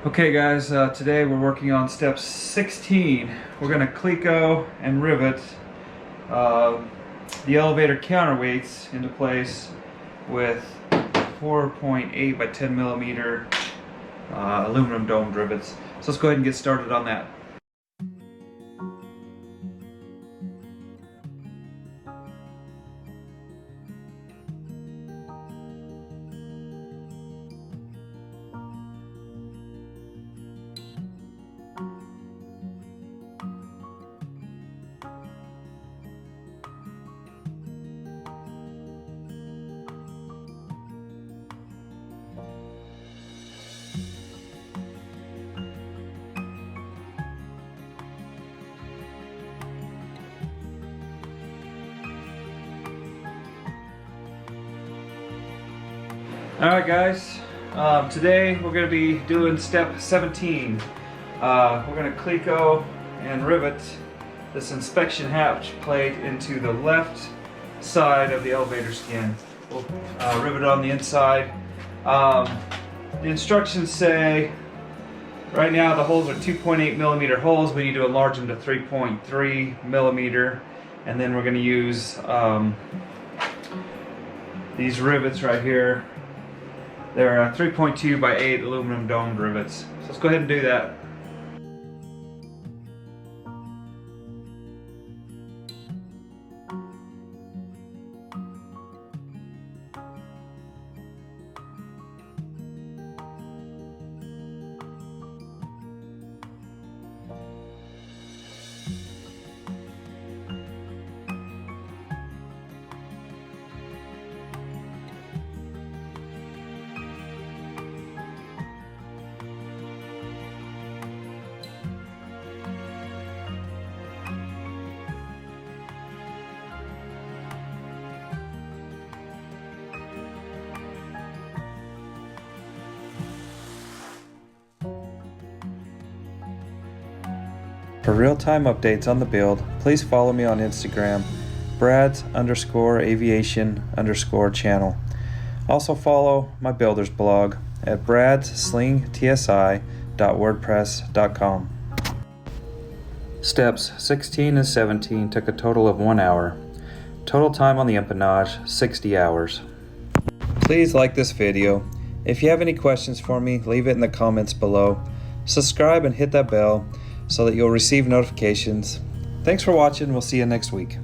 Okay guys, today we're working on step 16. We're going to cleco and rivet the elevator counterweights into place with 4.8 by 10 millimeter aluminum domed rivets. So let's go ahead and get started on that. Alright guys, today we're going to be doing step 17. We're going to cleco and rivet this inspection hatch plate into the left side of the elevator skin. We'll rivet it on the inside. The instructions say right now the holes are 2.8 millimeter holes. We need to enlarge them to 3.3 millimeter, and then we're going to use these rivets right here. They're 3.2 by 8 aluminum domed rivets. So let's go ahead and do that. For real-time updates on the build, please follow me on Instagram, brads_aviation_channel. Also follow my builder's blog at bradslingtsi.wordpress.com. Steps 16 and 17 took a total of 1 hour. Total time on the empennage, 60 hours. Please like this video. If you have any questions for me, leave it in the comments below. Subscribe and hit that bell so that you'll receive notifications. Thanks for watching. We'll see you next week.